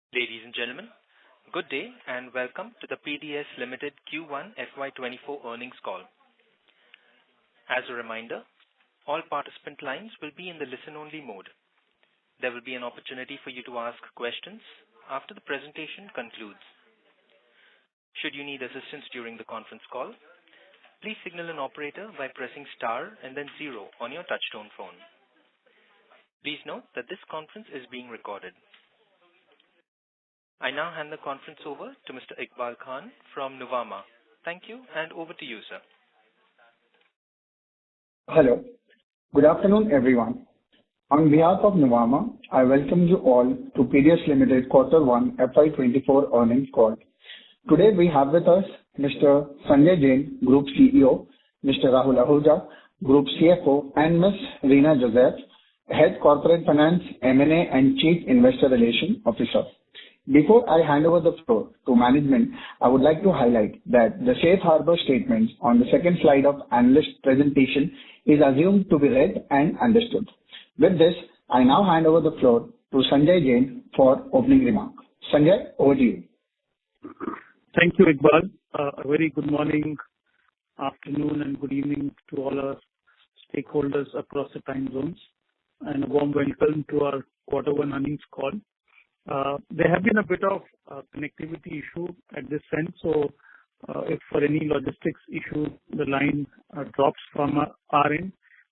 Ladies and gentlemen, good day and welcome to the PDS Limited Q1 FY24 earnings call. As a reminder, all participant lines will be in the listen-only mode. There will be an opportunity for you to ask questions after the presentation concludes. Should you need assistance during the conference call, please signal an operator by pressing star and then 0 on your touchtone phone. Please note that this conference is being recorded. I now hand the conference over to Mr. Iqbal Khan from Nuvama. Thank you, and over to you, sir. Hello. Good afternoon, everyone. On behalf of Nuvama, I welcome you all to PDS Limited Q1 FY24 earnings call. Today we have with us Mr. Sanjay Jain, Group CEO, Mr. Rahul Ahuja, Group CFO, and Ms. Reena Joseph, Head Corporate Finance, M&A, and Chief Investor Relations Officer. Before I hand over the floor to management, I would like to highlight that the safe harbor statements on the second slide of analyst presentation is assumed to be read and understood. With this, I now hand over the floor to Sanjay Jain for opening remarks. Sanjay, over to you. Thank you, Iqbal. A very good morning, afternoon, and good evening to all our stakeholders across the time zones, and a warm welcome to our Q1 earnings call. There have been a bit of connectivity issue at this end, so if for any logistics issue the line drops from our end,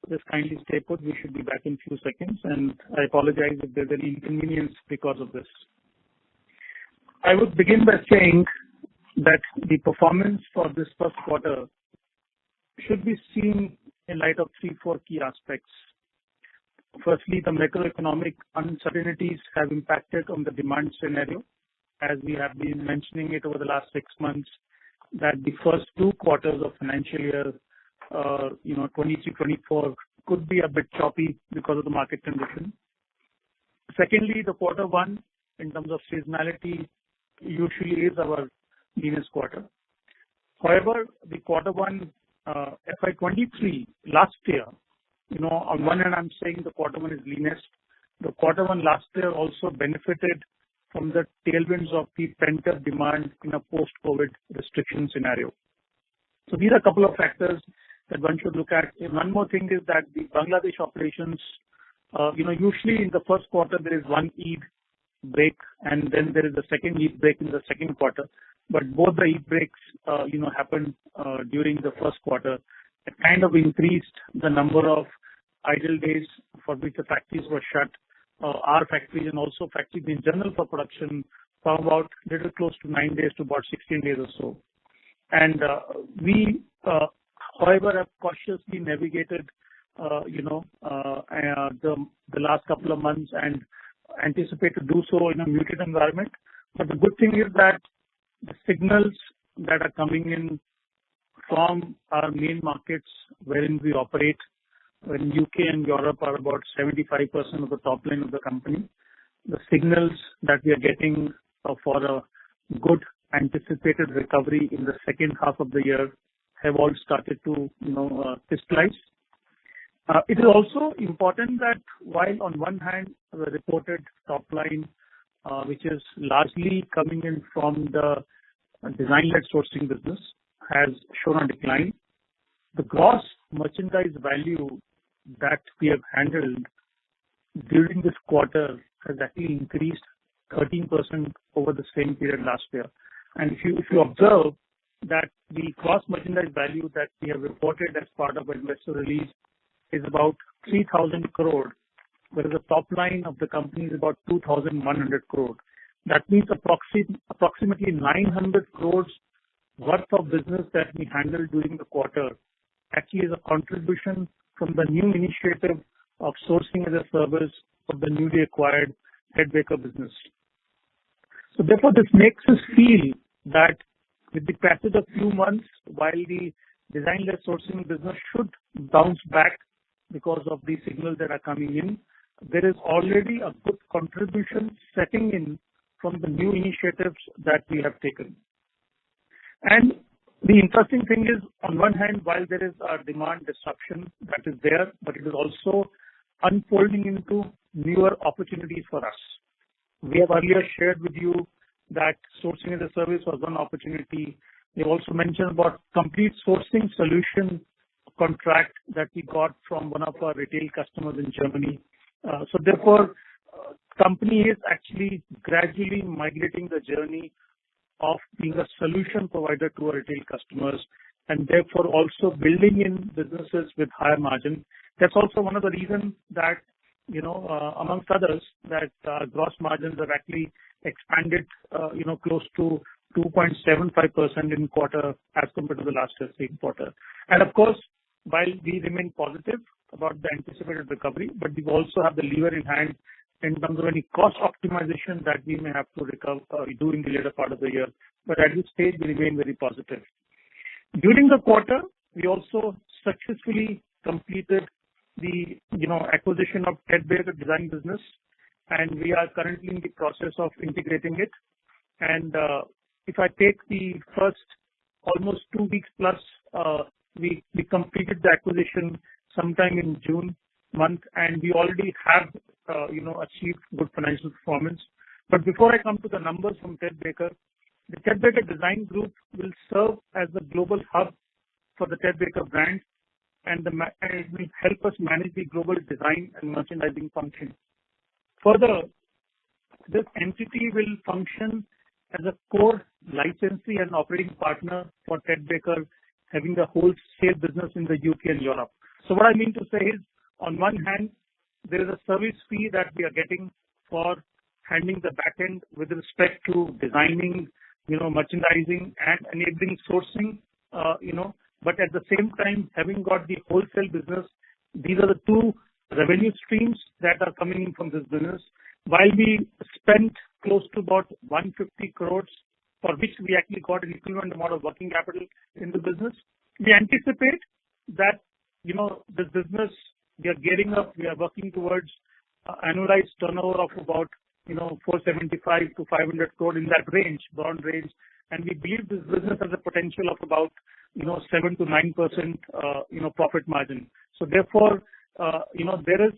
just kindly stay put. We should be back in few seconds, and I apologize if there's any inconvenience because of this. I would begin by saying that the performance for this first quarter should be seen in light of 3-4 key aspects. Firstly, the macroeconomic uncertainties have impacted on the demand scenario, as we have been mentioning it over the last 6 months, that the first 2 quarters of financial year 23-24 could be a bit choppy because of the market condition. Secondly, the Q1 in terms of seasonality usually is our leanest quarter. However, the Q1 FY23 last year, on one hand, I'm saying the Q1 is leanest. The Q1 last year also benefited from the tailwinds of the pent-up demand in a post-COVID restriction scenario. So these are a couple of factors that one should look at. And one more thing is that the Bangladesh operations, usually in the first quarter there is one Eid break, and then there is a second Eid break in the second quarter. But both the Eid breaks, happened during the first quarter. It kind of increased the number of idle days for which the factories were shut. Our factories and also factories in general for production from about little close to 9 days to about 16 days or so. And we, however, have cautiously navigated, the last couple of months and anticipate to do so in a muted environment. But the good thing is that the signals that are coming in from our main markets wherein we operate, when UK and Europe are about 75% of the top line of the company, the signals that we are getting for a good anticipated recovery in the second half of the year have all started to, crystallize. It is also important that while on one hand the reported top line, which is largely coming in from the design-led sourcing business, has shown a decline, the gross merchandise value that we have handled during this quarter has actually increased 13% over the same period last year. And if you observe that the gross merchandise value that we have reported as part of our investor release is about 3,000 crore, whereas the top line of the company is about 2,100 crore. That means approximately 900 crores worth of business that we handled during the quarter actually is a contribution from the new initiative of sourcing as a service of the newly acquired Head Baker business. So therefore, this makes us feel that with the passage of few months, while the design-led sourcing business should bounce back because of the signals that are coming in, there is already a good contribution setting in from the new initiatives that we have taken. And the interesting thing is, on one hand, while there is a demand disruption that is there, but it is also unfolding into newer opportunities for us. We have earlier shared with you that sourcing as a service was one opportunity. We also mentioned about complete sourcing solution contract that we got from one of our retail customers in Germany. Therefore, company is actually gradually migrating the journey of being a solution provider to our retail customers, and therefore also building in businesses with higher margin. That's also one of the reasons that, amongst others, that gross margins have actually expanded, close to 2.75% in quarter as compared to the last year's same quarter. And of course, while we remain positive about the anticipated recovery, but we also have the lever in hand in terms of any cost optimization that we may have to recover during the later part of the year. But at this stage, we remain very positive. During the quarter, we also successfully completed the acquisition of Ted Baker design business, and we are currently in the process of integrating it. And if I take the first almost 2 weeks plus, we completed the acquisition sometime in June month, and we already have achieved good financial performance. But before I come to the numbers from Ted Baker, the Ted Baker Design Group will serve as the global hub for the Ted Baker brand, and it will help us manage the global design and merchandising function. Further, this entity will function as a core licensee and operating partner for Ted Baker, having the wholesale business in the UK and Europe. So what I mean to say is, on one hand, there is a service fee that we are getting for handling the back end with respect to designing, merchandising and enabling sourcing, but at the same time, having got the wholesale business, these are the two revenue streams that are coming in from this business. While we spent close to about 150 crores, for which we actually got an equivalent amount of working capital in the business, we anticipate that, this business, we are gearing up, we are working towards annualized turnover of about, 475 to 500 crore in that range, broad range. And we believe this business has a potential of about, 7 to 9%, profit margin. So therefore, there is,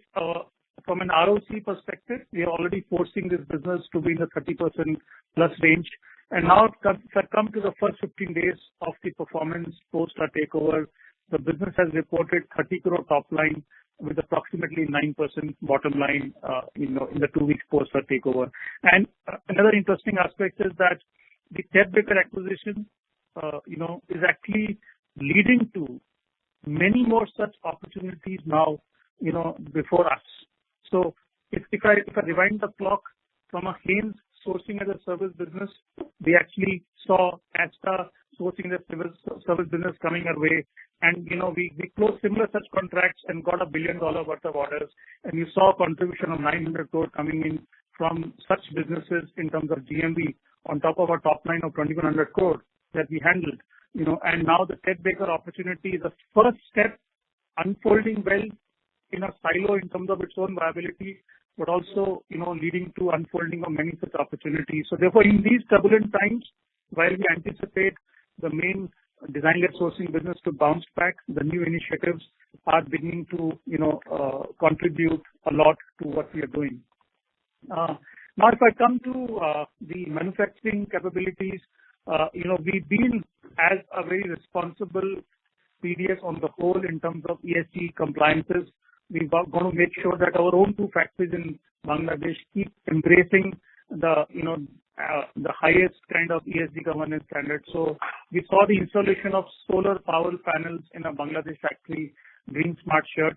from an ROC perspective, we are already forcing this business to be in the 30% plus range. And now, if I come to the first 15 days of the performance post our takeover, the business has reported 30 crore top line with approximately 9% bottom line, in the 2 weeks post our takeover. And another interesting aspect is that the Ted Baker acquisition, is actually leading to many more such opportunities now, before us. So if I rewind the clock from a Haynes sourcing as a service business, we actually saw Asta sourcing as a service business coming our way. And, we closed similar such contracts and got $1 billion worth of orders. And you saw a contribution of 900 crore coming in from such businesses in terms of GMV on top of our top line of 2100 crore that we handled. And now the Ted Baker opportunity is the first step unfolding well in a silo in terms of its own viability, but also, leading to unfolding of many such opportunities. So therefore, in these turbulent times, while we anticipate the main design-led sourcing business to bounce back, the new initiatives are beginning to, contribute a lot to what we are doing. Now, if I come to the manufacturing capabilities, we've been as a very responsible PDS on the whole in terms of ESG compliances. We're going to make sure that our own 2 factories in Bangladesh keep embracing the highest kind of ESG governance standards. So we saw the installation of solar power panels in a Bangladesh factory, Green Smart Shirt,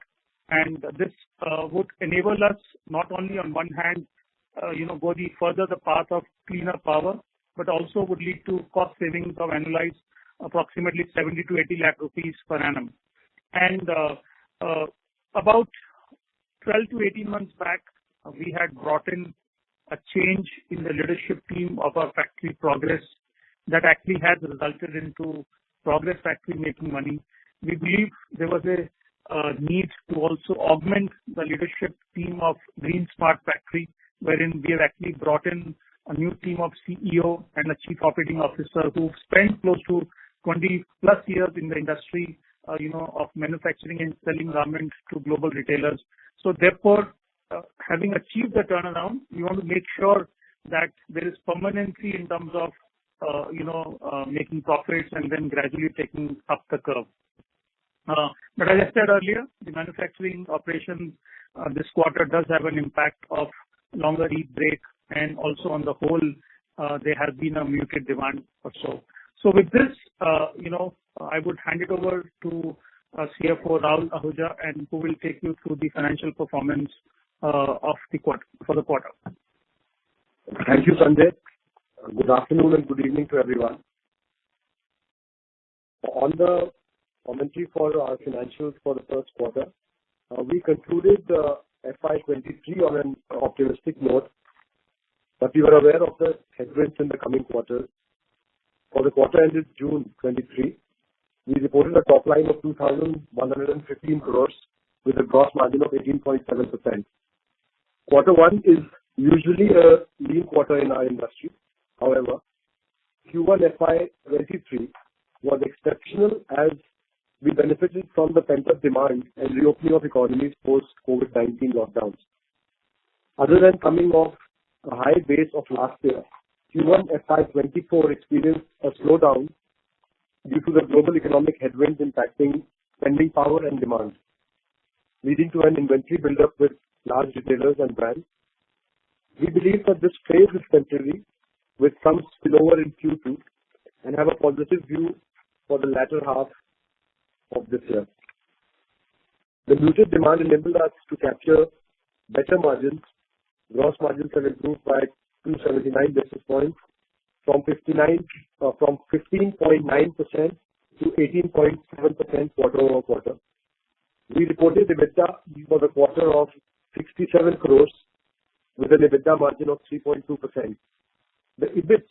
and this would enable us not only on one hand, go further the path of cleaner power, but also would lead to cost savings of annualized approximately 70 to 80 lakh rupees per annum. And about 12 to 18 months back, we had brought in a change in the leadership team of our factory Progress that actually has resulted into Progress factory making money. We believe there was a need to also augment the leadership team of Green Smart Factory, wherein we have actually brought in a new team of CEO and a chief operating officer who spent close to 20 plus years in the industry, of manufacturing and selling garments to global retailers. So therefore, having achieved the turnaround, we want to make sure that there is permanency in terms of making profits and then gradually taking up the curve. But as I said earlier, the manufacturing operations this quarter does have an impact of longer Eid break, and also on the whole, there has been a muted demand or so. So with this, I would hand it over to CFO Rahul Ahuja, and who will take you through the financial performance of the quarter for the quarter. Thank you, Sanjay. Good afternoon and good evening to everyone. On the commentary for our financials for the first quarter, we concluded FY23 on an optimistic note, but we were aware of the headwinds in the coming quarters. For the quarter ended June 23, we reported a top line of 2,115 crores with a gross margin of 18.7%. Quarter one is usually a lean quarter in our industry. However, Q1 FY23 was exceptional as we benefited from the pent-up demand and reopening of economies post-COVID-19 lockdowns. Other than coming off a high base of last year, Q1 FY24 experienced a slowdown due to the global economic headwinds impacting spending power and demand, leading to an inventory build-up with large retailers and brands. We believe that this phase is temporary, with some spillover in Q2, and have a positive view for the latter half of this year. The muted demand enabled us to capture better margins. Gross margins have improved by 279 basis points from 15.9% to 18.7% quarter over quarter. We reported EBITDA for the quarter of 67 crores with an EBITDA margin of 3.2%. The EBIT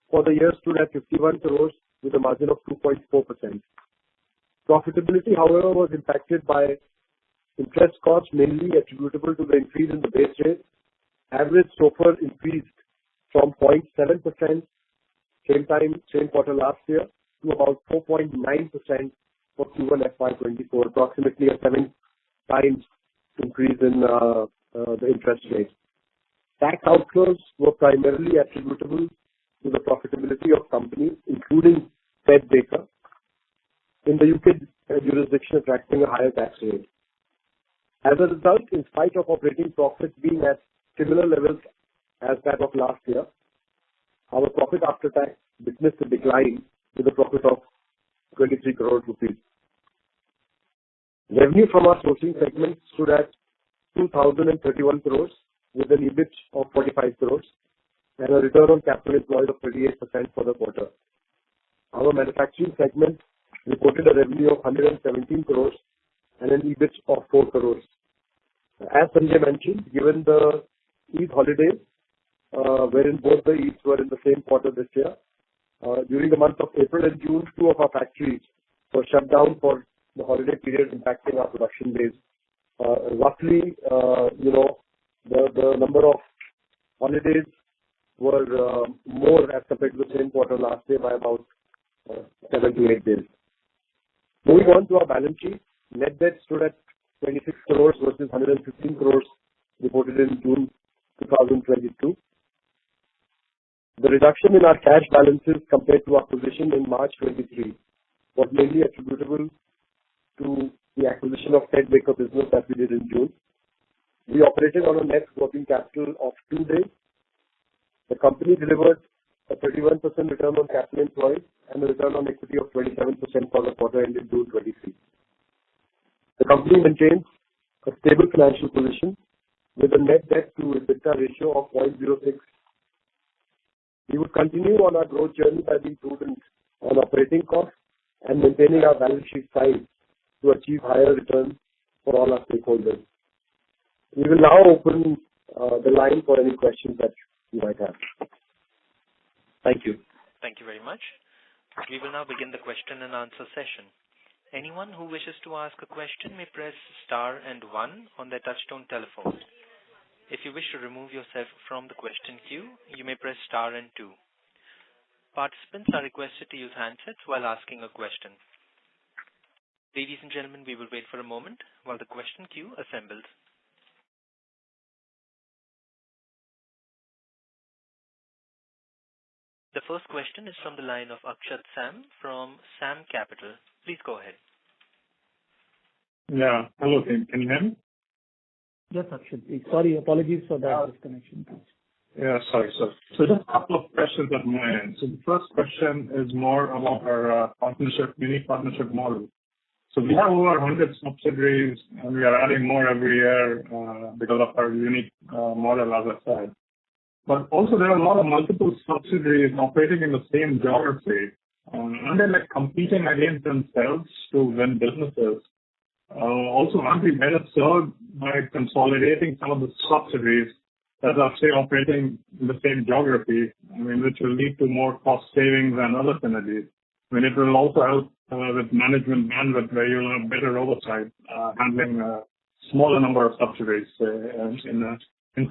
for the year stood at 51 crores with a margin of 2.4%. Profitability, however, was impacted by interest costs mainly attributable to the increase in the base rate. Average SOFR increased from 0.7% same quarter last year to about 4.9% for Q1 FY24, approximately a 7 times increase in the interest rate. Tax outflows were primarily attributable to the profitability of companies, including Ted Baker, in the UK jurisdiction attracting a higher tax rate. As a result, in spite of operating profits being at similar levels as that of last year, our profit after tax witnessed a decline with a profit of 23 crore rupees. Revenue from our sourcing segment stood at 2,031 crores with an EBIT of 45 crores and a return on capital employed of 38% for the quarter. Our manufacturing segment reported a revenue of 117 crores and an EBIT of 4 crores. As Sanjay mentioned, given the Eid holidays, wherein both the Eids were in the same quarter this year, during the month of April and June, 2 of our factories were shut down for the holiday period, impacting our production days. Roughly, the number of holidays were more as compared to the same quarter last year by about 7 to 8 days. Moving on to our balance sheet, net debt stood at 26 crores versus 115 crores reported in June 2022. The reduction in our cash balances compared to our position in March 23 was mainly attributable to the acquisition of Ted Baker business that we did in June. We operated on a net working capital of 2 days. The company delivered a 31% return on capital employed and a return on equity of 27% for the quarter ended June 23. The company maintains a stable financial position with a net debt to EBITDA ratio of 0.06. We would continue on our growth journey by being prudent on operating costs and maintaining our balance sheet size to achieve higher returns for all our stakeholders. We will now open the line for any questions that you might have. Thank you. Thank you very much. We will now begin the question and answer session. Anyone who wishes to ask a question may press star and 1 on their touchtone telephone. If you wish to remove yourself from the question queue, you may press star and 2. Participants are requested to use handsets while asking a question. Ladies and gentlemen, we will wait for a moment while the question queue assembles. The first question is from the line of Akshat Sam from Sam Capital. Please go ahead. Yeah. Hello, team. Can you hear me? Yes, Akshat. Sorry, apologies for that disconnection. Yeah, sorry, sir. So just a couple of questions at my end. So the first question is more about our unique partnership model. So we have over 100 subsidiaries, and we are adding more every year because of our unique model, as I said. But also there are a lot of multiple subsidiaries operating in the same geography, and they're like competing against themselves to win businesses. Also, aren't we better served by consolidating some of the subsidiaries that are, say, operating in the same geography, which will lead to more cost savings and other synergies? It will also help with management bandwidth, where you'll have better oversight, handling a smaller number of subsidiaries in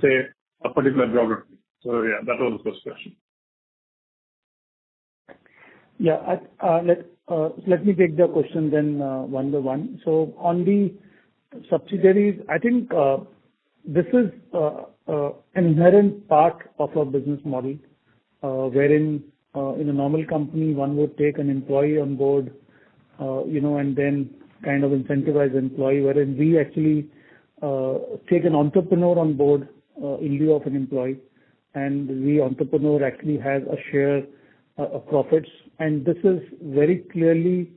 say, a particular geography. So, yeah, that was the first question. Yeah, let me take the question then one by one. So on the subsidiaries, I think this is an inherent part of our business model, wherein in a normal company, one would take an employee on board, and then kind of incentivize the employee, wherein we actually take an entrepreneur on board in lieu of an employee, and the entrepreneur actually has a share of profits, and this is very clearly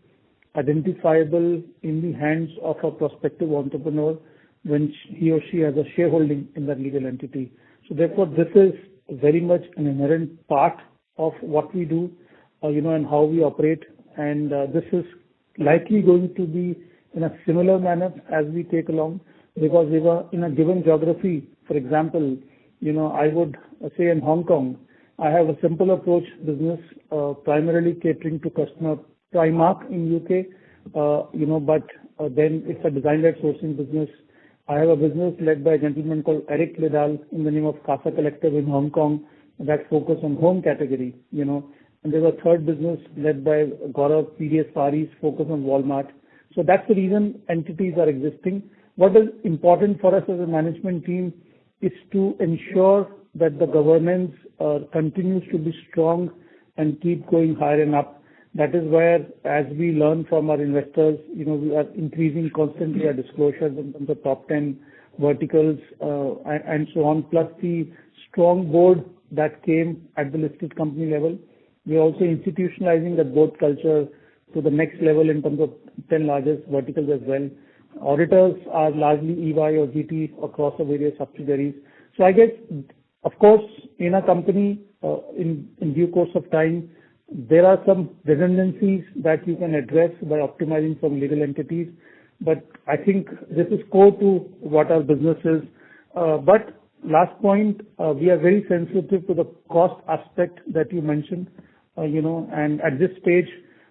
identifiable in the hands of a prospective entrepreneur when he or she has a shareholding in that legal entity. So therefore, this is very much an inherent part of what we do, and how we operate, and this is likely going to be in a similar manner as we take along, because we were in a given geography. For example, I would say in Hong Kong, I have a simple approach business, primarily catering to customer Primark in UK, but then it's a design-led sourcing business. I have a business led by a gentleman called Eric Lidal in the name of Casa Collective in Hong Kong that focus on home category, and there's a third business led by Gaurav PDS Far East, focus on Walmart. So that's the reason entities are existing. What is important for us as a management team is to ensure that the governance continues to be strong and keep going higher and up. That is where, as we learn from our investors, we are increasing constantly our disclosures in the top 10 verticals and so on, plus the strong board that came at the listed company level. We are also institutionalizing that board culture to the next level in terms of 10 largest verticals as well. Auditors are largely EY or GT across the various subsidiaries. So I guess, of course, in a company, in due course of time, there are some redundancies that you can address by optimizing some legal entities. But I think this is core to what our business is. But last point, we are very sensitive to the cost aspect that you mentioned, and at this stage,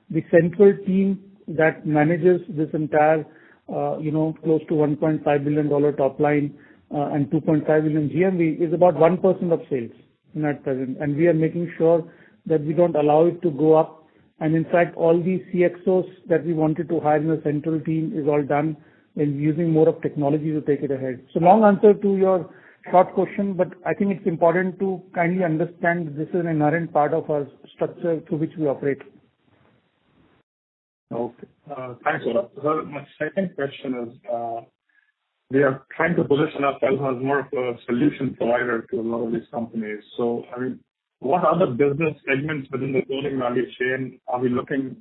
the central team that manages this entire, close to $1.5 billion top line and 2.5 billion GMV is about 1% of sales in at present. And we are making sure that we don't allow it to go up. And in fact, all these CXOs that we wanted to hire in the central team is all done in using more of technology to take it ahead. So long answer to your short question, but I think it's important to kindly understand that this is an inherent part of our structure through which we operate. Okay. Thanks, Gaurav. So my second question is, we are trying to position ourselves as more of a solution provider to a lot of these companies. So, what other business segments within the clothing value chain are we looking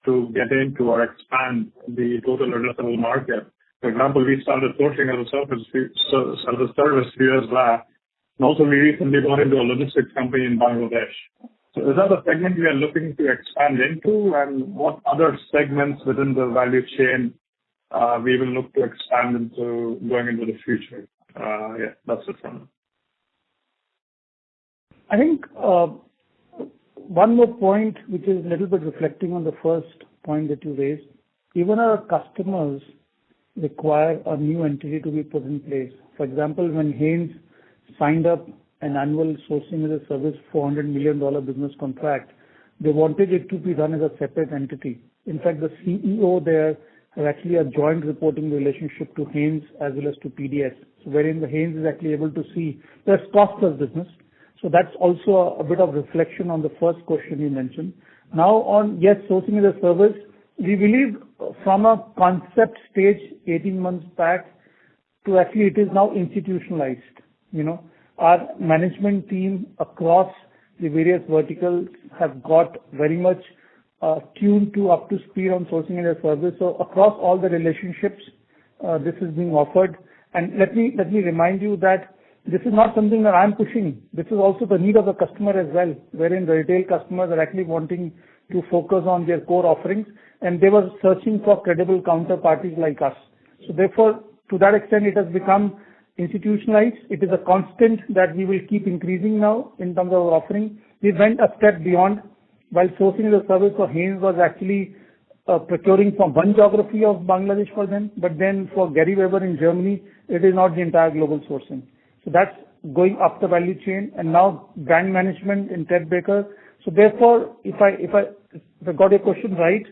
to get into or expand the total addressable market? For example, we started sourcing as a service a few years back, and also we recently got into a logistics company in Bangladesh. So is that a segment we are looking to expand into, and what other segments within the value chain we will look to expand into going into the future? Yeah, that's it from me. I think one more point, which is a little bit reflecting on the first point that you raised. Even our customers require a new entity to be put in place. For example, when Hanes signed up an annual sourcing as a service $400 million business contract, they wanted it to be run as a separate entity. In fact, the CEO there has actually a joint reporting relationship to Hanes as well as to PDS, so wherein the Hanes is actually able to see there's cost of business. So that's also a bit of reflection on the first question you mentioned. Now on, yes, sourcing as a service, we believe from a concept stage 18 months back to actually it is now institutionalized. Our management team across the various verticals have got very much tuned to up to speed on sourcing as a service. So across all the relationships, this is being offered. And let me remind you that this is not something that I'm pushing. This is also the need of the customer as well, wherein the retail customers are actually wanting to focus on their core offerings, and they were searching for credible counterparties like us. So therefore, to that extent, it has become institutionalized. It is a constant that we will keep increasing now in terms of our offering. We went a step beyond. While sourcing as a service for Haynes was actually procuring from one geography of Bangladesh for them, but then for Gary Weber in Germany, it is not the entire global sourcing. So that's going up the value chain, and now brand management in Ted Baker. So therefore, if I got your question right,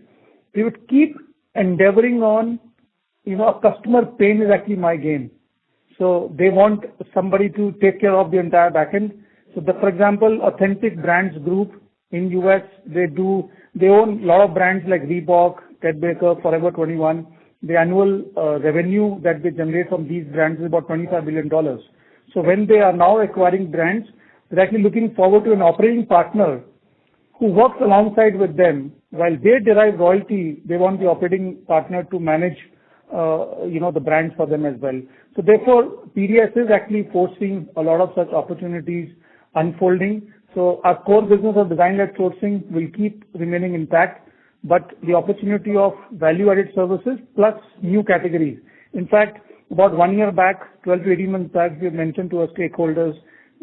we would keep endeavoring on, a customer pain is actually my game. So they want somebody to take care of the entire backend. So for example, Authentic Brands Group in US, they own a lot of brands like Reebok, Ted Baker, Forever 21. The annual revenue that they generate from these brands is about $25 billion. So when they are now acquiring brands, they're actually looking forward to an operating partner who works alongside with them. While they derive royalty, they want the operating partner to manage, the brands for them as well. So therefore, PDS is actually forcing a lot of such opportunities unfolding. So our core business of design-led sourcing will keep remaining intact, but the opportunity of value-added services plus new categories. In fact, about 1 year back, 12 to 18 months back, we have mentioned to our stakeholders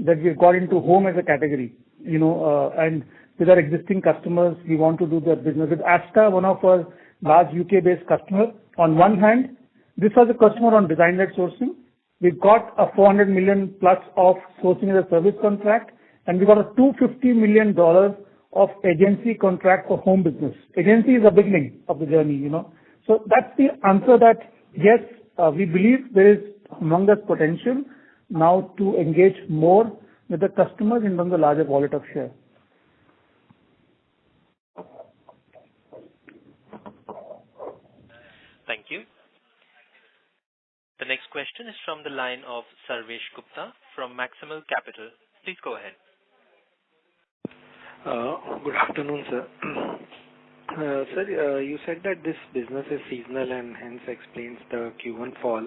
that we've got into home as a category, and with our existing customers, we want to do the business. With Asta, one of our large UK-based customers, on one hand, this was a customer on design-led sourcing. We got a $400 million plus of sourcing as a service contract, and we got a $250 million of agency contract for home business. Agency is the beginning of the journey, So that's the answer that, yes, we believe there is humongous potential now to engage more with the customers in terms of larger wallet of share. Thank you. The next question is from the line of Sarvesh Gupta from Maximal Capital. Please go ahead. Good afternoon, sir. Sir, you said that this business is seasonal and hence explains the Q1 fall.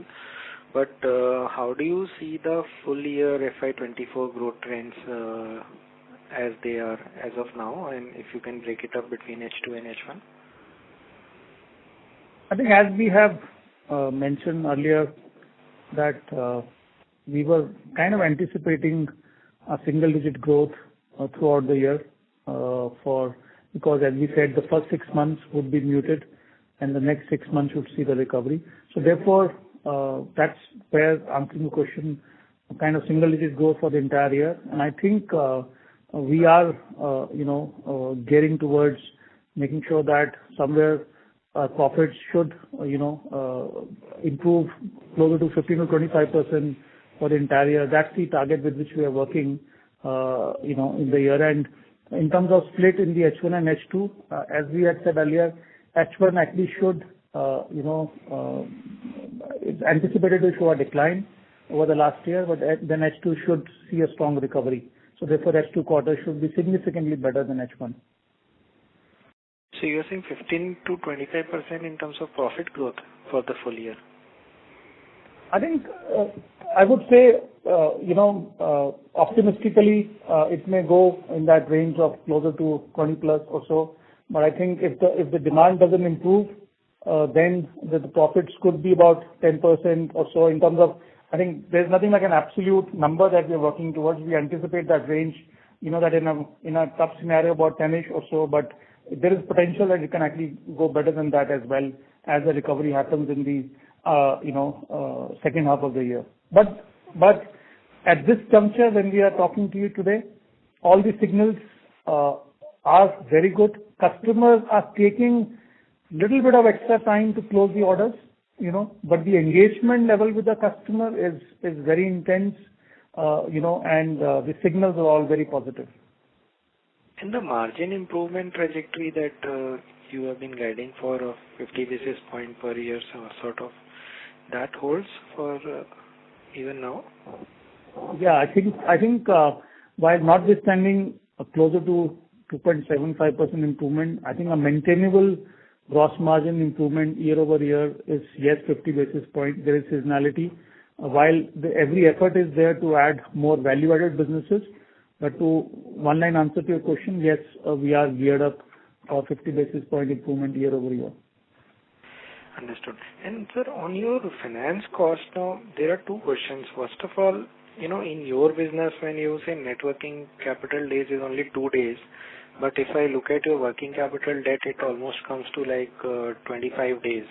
But how do you see the full year FY24 growth trends as they are as of now, and if you can break it up between H2 and H1? I think as we have mentioned earlier that we were kind of anticipating a single-digit growth throughout the year because as we said, the first 6 months would be muted and the next 6 months should see the recovery. So therefore, that's where answering the question, kind of single-digit growth for the entire year. And I think we are, gearing towards making sure that somewhere profits should, improve closer to 15 to 25% for the entire year. That's the target with which we are working, in the year. And in terms of split in the H1 and H2, as we had said earlier, H1 actually should, it's anticipated to show a decline over the last year, but then H2 should see a strong recovery. So therefore, H2 quarter should be significantly better than H1. So you're saying 15 to 25% in terms of profit growth for the full year? I think I would say, optimistically, it may go in that range of closer to 20 plus or so. But I think if the demand doesn't improve, then the profits could be about 10% or so in terms of, I think there's nothing like an absolute number that we're working towards. We anticipate that range, that in a tough scenario about 10ish or so, but there is potential that it can actually go better than that as well as the recovery happens in the second half of the year. But at this juncture, when we are talking to you today, all the signals are very good. Customers are taking little bit of extra time to close the orders, but the engagement level with the customer is very intense. and the signals are all very positive. And the margin improvement trajectory that you have been guiding for 50 basis point per year, so sort of, that holds for even now? Yeah, I think while notwithstanding closer to 2.75% improvement, I think a maintainable gross margin improvement year-over-year is, yes, 50 basis points. There is seasonality. While every effort is there to add more value-added businesses, but to one line answer to your question, yes, we are geared up for 50 basis point improvement year-over-year. Understood. And sir, on your finance cost now, there are two questions. First of all, in your business, when you say net working capital days is only 2 days, but if I look at your working capital debt, it almost comes to like 25 days.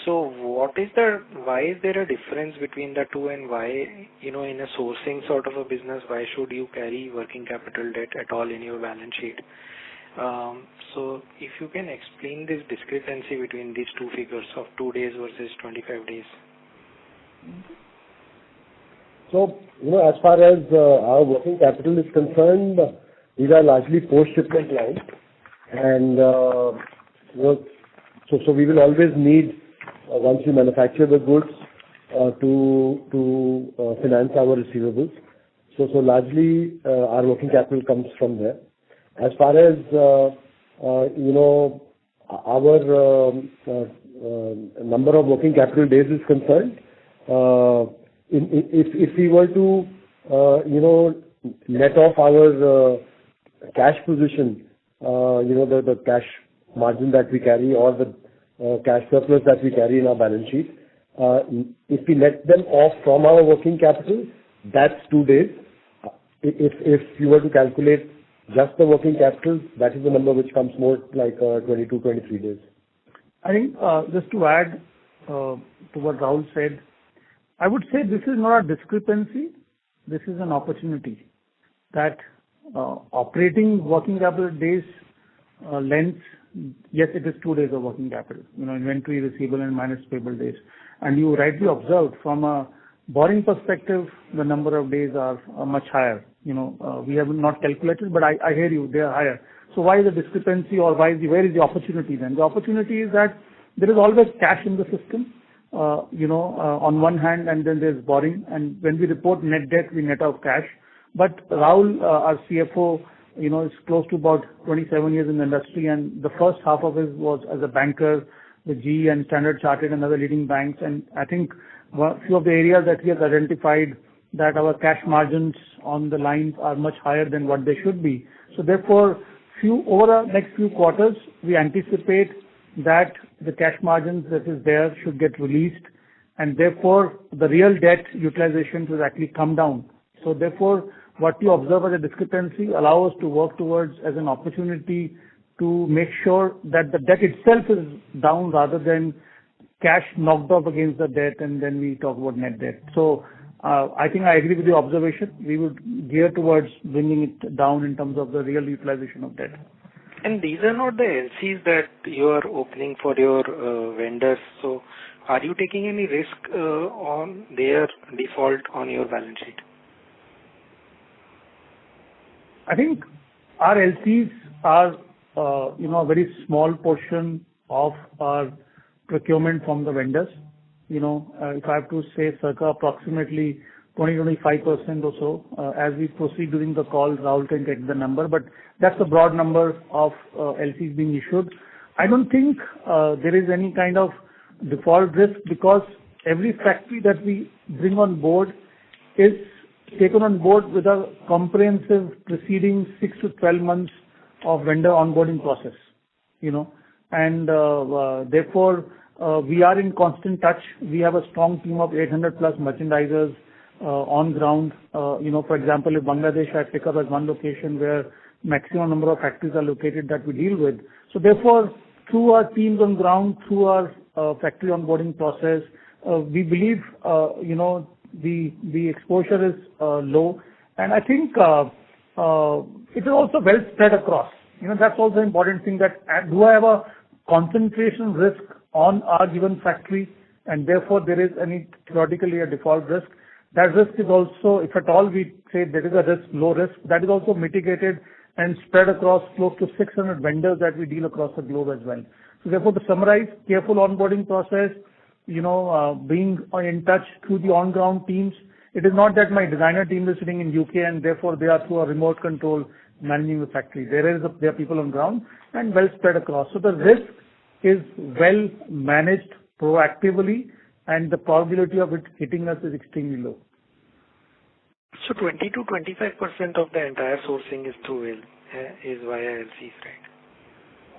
So why is there a difference between the two, and why, in a sourcing sort of a business, why should you carry working capital debt at all in your balance sheet? So if you can explain this discrepancy between these two figures of 2 days versus 25 days. So, as far as our working capital is concerned, these are largely post-shipment lines. And, so we will always need, once we manufacture the goods, to finance our receivables. So largely, our working capital comes from there. As far as, our number of working capital days is concerned, if we were to, net off our cash position, the cash margin that we carry, or the cash surplus that we carry in our balance sheet, if we net them off from our working capital, that's 2 days. If you were to calculate just the working capital, that is the number which comes more like 22, 23 days. I think just to add to what Rahul said, I would say this is not a discrepancy. This is an opportunity that operating working capital days length, yes, it is 2 days of working capital, inventory, receivable, and minus payable days. And you rightly observed from a borrowing perspective, the number of days are much higher. We have not calculated, but I hear you, they are higher. So why is the discrepancy, or where is the opportunity then? The opportunity is that there is always cash in the system, on one hand, and then there's borrowing. And when we report net debt, we net out cash. But Rahul, our CFO, is close to about 27 years in the industry, and the first half of his was as a banker with GE and Standard Chartered and other leading banks. And I think a few of the areas that he has identified that our cash margins on the lines are much higher than what they should be. So therefore, over the next few quarters, we anticipate that the cash margins that is there should get released, and therefore the real debt utilization will actually come down. So therefore, what you observe as a discrepancy allow us to work towards as an opportunity to make sure that the debt itself is down rather than cash knocked off against the debt, and then we talk about net debt. So I think I agree with your observation. We would gear towards bringing it down in terms of the real utilization of debt. And these are not the LCs that you are opening for your vendors. So are you taking any risk on their default on your balance sheet? I think our LCs are, a very small portion of our procurement from the vendors. If I have to say, circa approximately 20-25% or so. As we proceed during the call, Rahul can get the number, but that's a broad number of LCs being issued. I don't think there is any kind of default risk, because every factory that we bring on board is taken on board with a comprehensive preceding 6 to 12 months of vendor onboarding process, and therefore we are in constant touch. We have a strong team of 800 plus merchandisers on ground. For example, if Bangladesh I pick up as one location where maximum number of factories are located that we deal with. So therefore, through our teams on ground, through our factory onboarding process, we believe, the exposure is low. And I think it is also well spread across. That's also an important thing, that do I have a concentration risk on our given factory, and therefore there is theoretically a default risk. That risk is also, if at all we say there is a risk, low risk, that is also mitigated and spread across close to 600 vendors that we deal across the globe as well. So therefore, to summarize, careful onboarding process, being in touch through the on-ground teams. It is not that my designer team is sitting in UK and therefore they are through a remote control managing the factory. There are people on ground and well spread across. So the risk is well managed proactively and the probability of it hitting us is extremely low. So 20 to 25% of the entire sourcing is through is via LCs, right?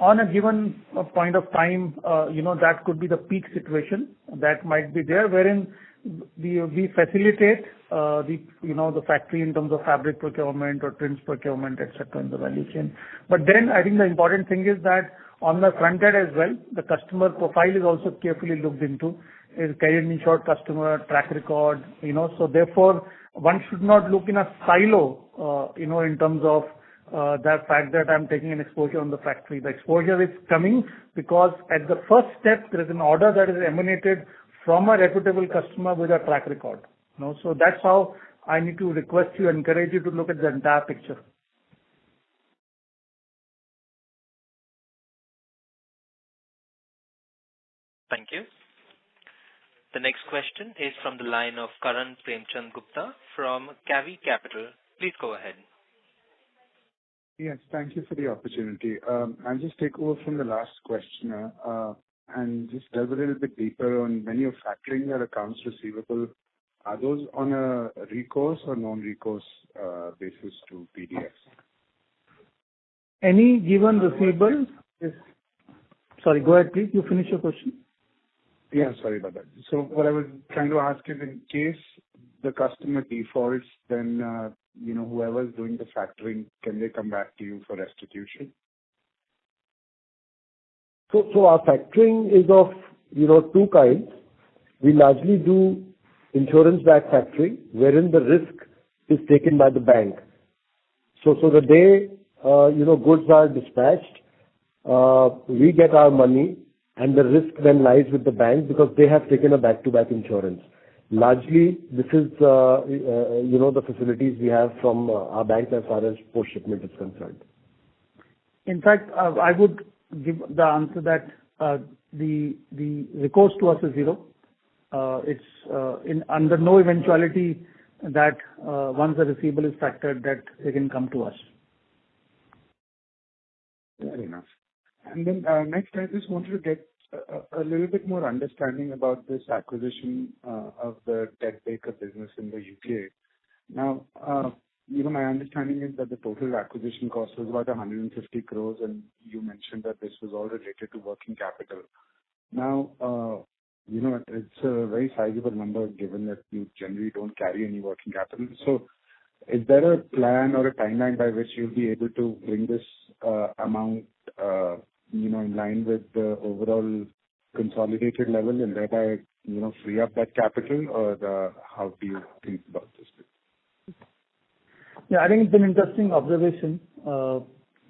On a given point of time, that could be the peak situation that might be there, wherein we facilitate the factory in terms of fabric procurement or trims procurement, etc. in the value chain. But then I think the important thing is that on the front end as well, the customer profile is also carefully looked into. Is credit insured customer, track record, so therefore one should not look in a silo, in terms of that fact that I'm taking an exposure on the factory. The exposure is coming because at the first step, there is an order that is emanated from a reputable customer with a track record. So that's how I need to request you, encourage you to look at the entire picture. Thank you. The next question is from the line of Karan Premchand Gupta from Cavi Capital. Please go ahead. Yes, thank you for the opportunity. I'll just take over from the last questioner and just delve a little bit deeper on when you're factoring your accounts receivable, are those on a recourse or non-recourse basis to PDS? Any given receivable is... Sorry, go ahead, please. You finish your question. Yeah, sorry about that. So what I was trying to ask is, in case the customer defaults, then whoever's doing the factoring, can they come back to you for restitution? So our factoring is of two kinds. We largely do insurance-backed factoring, wherein the risk is taken by the bank. So the day goods are dispatched, we get our money, and the risk then lies with the bank because they have taken a back-to-back insurance. Largely, this is the facilities we have from our bank as far as post-shipment is concerned. In fact, I would give the answer that the recourse to us is zero. It's under no eventuality that once the receivable is factored that they can come to us. Fair enough. And then next, I just wanted to get a little bit more understanding about this acquisition of the Ted Baker business in the UK. Now, my understanding is that the total acquisition cost was about 150 crores, and you mentioned that this was all related to working capital. Now, it's a very sizable number given that you generally don't carry any working capital. So is there a plan or a timeline by which you'll be able to bring this amount, in line with the overall consolidated level and thereby, free up that capital, or how do you think about this? Yeah, I think it's an interesting observation.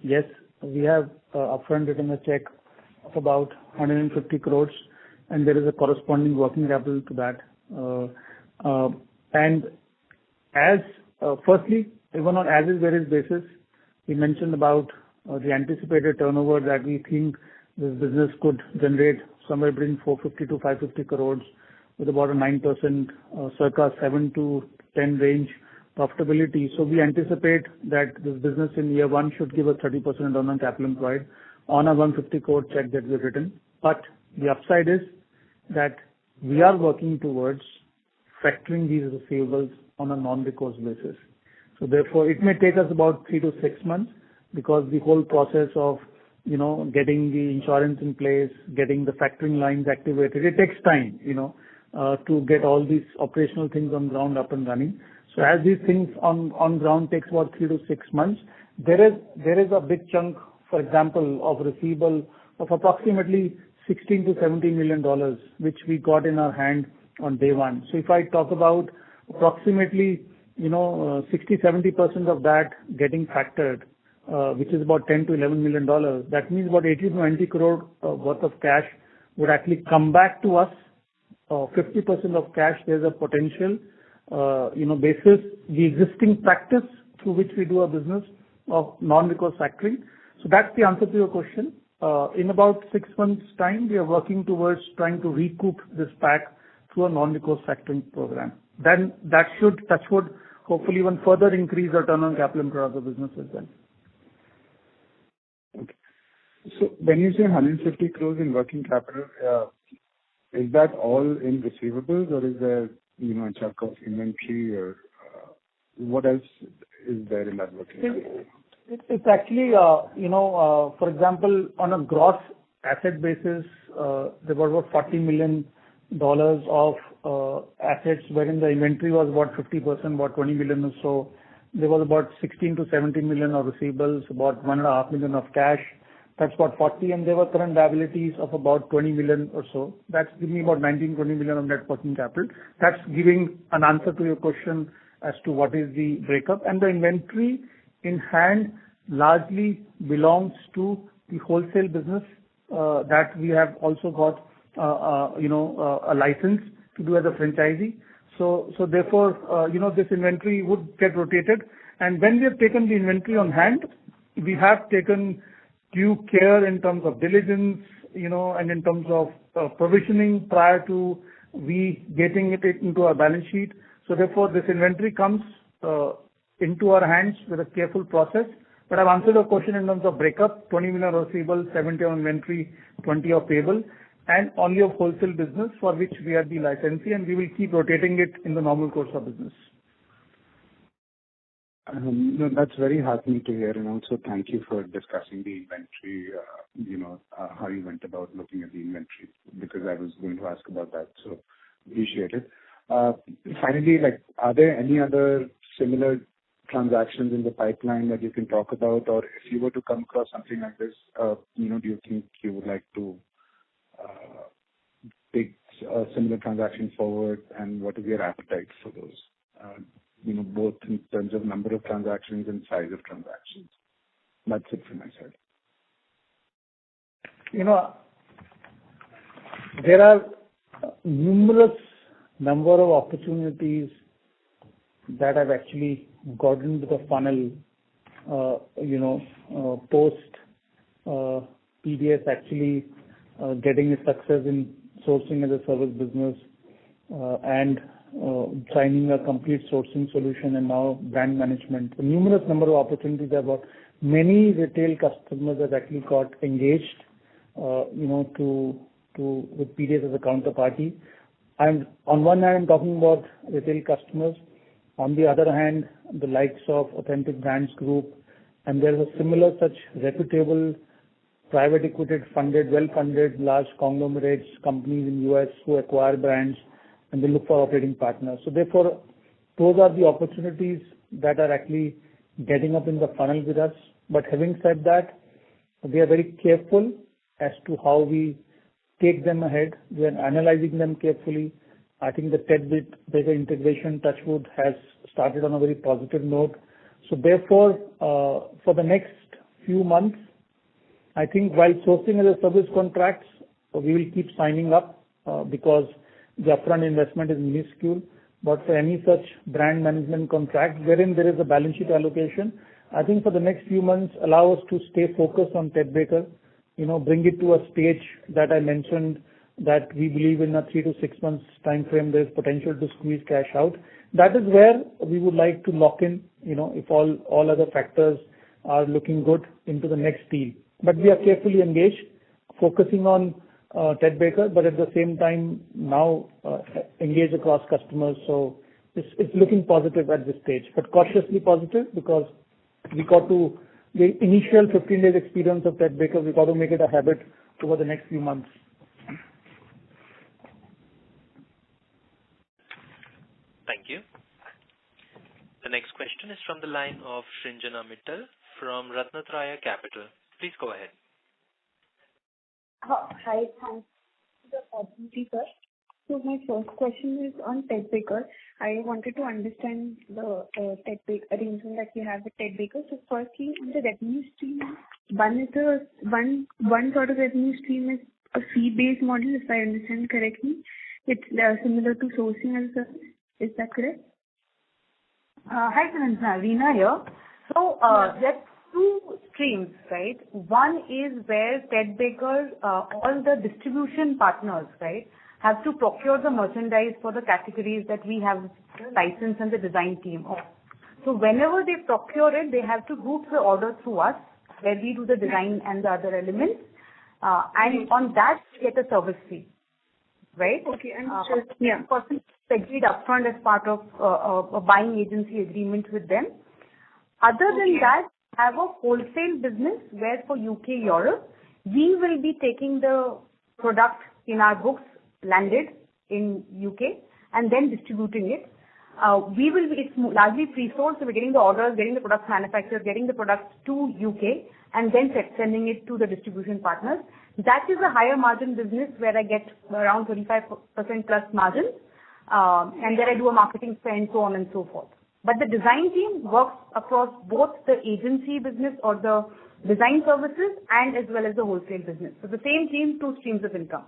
Yes, we have upfront written a check of about 150 crores, and there is a corresponding working capital to that. And as firstly, even on as is where is basis, we mentioned about the anticipated turnover that we think this business could generate somewhere between 450 to 550 crores with about a 9%, circa 7 to 10 range profitability. So we anticipate that this business in year one should give a 30% return on capital employed on a 150 crore check that we've written. But the upside is that we are working towards factoring these receivables on a non-recourse basis. So therefore, it may take us about 3 to 6 months because the whole process of, getting the insurance in place, getting the factoring lines activated, it takes time, to get all these operational things on ground up and running. So as these things on ground takes about 3 to 6 months, there is a big chunk, for example, of receivable of approximately $16 to $17 million, which we got in our hand on day one. So if I talk about approximately, 60-70% of that getting factored, which is about $10 to $11 million, that means about 80 to 90 crore worth of cash would actually come back to us. 50% of cash, there's a potential basis the existing practice through which we do our business of non-recourse factoring. So that's the answer to your question. In about 6 months' time, we are working towards trying to recoup this back through a non-recourse factoring program. Then that should, touch wood, hopefully even further increase the return on capital employed of the business as well. Okay. So when you say 150 crores in working capital, is that all in receivables, or is there, a chunk of inventory, or what else is there in that working capital? It's actually, for example, on a gross asset basis, there were about $40 million of assets, wherein the inventory was about 50%, about 20 million or so. There was about 16 to 17 million of receivables, about 1.5 million of cash. That's about 40, and there were current liabilities of about 20 million or so. That's giving me about 19, 20 million of net working capital. That's giving an answer to your question as to what is the breakup. And the inventory in hand largely belongs to the wholesale business that we have also got, a license to do as a franchisee. So therefore, this inventory would get rotated. And when we have taken the inventory on hand, we have taken due care in terms of diligence, and in terms of provisioning prior to we getting it into our balance sheet. So therefore, this inventory comes into our hands with a careful process. But I've answered your question in terms of breakup: 20 million receivable, 70 on inventory, 20 of payable, and only of wholesale business for which we are the licensee, and we will keep rotating it in the normal course of business. No, that's very heartening to hear, and also thank you for discussing the inventory, how you went about looking at the inventory, because I was going to ask about that, so appreciate it. Finally, are there any other similar transactions in the pipeline that you can talk about, or if you were to come across something like this, do you think you would like to take a similar transaction forward, and what is your appetite for those? Both in terms of number of transactions and size of transactions. That's it from my side. There are numerous number of opportunities that have actually got into the funnel, post PDS actually getting a success in sourcing as a service business, and signing a complete sourcing solution, and now brand management. A numerous number of opportunities about many retail customers that actually got engaged, with PDS as a counterparty. And on one hand, I'm talking about retail customers. On the other hand, the likes of Authentic Brands Group, and there's a similar such reputable private equity funded, well-funded, large conglomerates, companies in US who acquire brands and they look for operating partners. So therefore, those are the opportunities that are actually getting up in the funnel with us. But having said that, we are very careful as to how we take them ahead. We are analyzing them carefully. I think the Ted Baker integration, touch wood, has started on a very positive note. So therefore, for the next few months, I think while sourcing as a service contracts, we will keep signing up because the upfront investment is minuscule. But for any such brand management contract wherein there is a balance sheet allocation, I think for the next few months, allow us to stay focused on Ted Baker, bring it to a stage that I mentioned, that we believe in a 3 to 6 months time frame, there's potential to squeeze cash out. That is where we would like to lock in, if all other factors are looking good into the next deal. But we are carefully engaged, focusing on Ted Baker, but at the same time now engage across customers. So it's looking positive at this stage, but cautiously positive, because we got to the initial 15 days experience of Ted Baker, we got to make it a habit over the next few months. Thank you. The next question is from the line of Shrinjana Mittal from Ratnatraya Capital. Please go ahead. Hi, thanks for the opportunity, sir. So my first question is on Ted Baker. I wanted to understand the Ted Baker arrangement that you have with Ted Baker. So firstly, on the revenue stream, one sort of revenue stream is a fee-based model, if I understand correctly. It's similar to sourcing as a service. Is that correct? Hi, Sanjana. Reena here. So, there's two streams, right? One is where Ted Baker, all the distribution partners, right, have to procure the merchandise for the categories that we have the license and the design team of. So whenever they procure it, they have to route the order through us, where we do the design and the other elements. And on that, we get a service fee, right? Okay, understood. Yeah. Person agreed upfront as part of a buying agency agreement with them. Other than that, have a wholesale business where for UK, Europe, we will be taking the product in our books landed in UK and then distributing it. It's largely pre-sold, so we're getting the orders, getting the products manufactured, getting the products to UK and then sending it to the distribution partners. That is a higher margin business where I get around 35% plus margins, and then I do a marketing spend, so on and so forth. But the design team works across both the agency business or the design services and as well as the wholesale business. So the same team, two streams of income.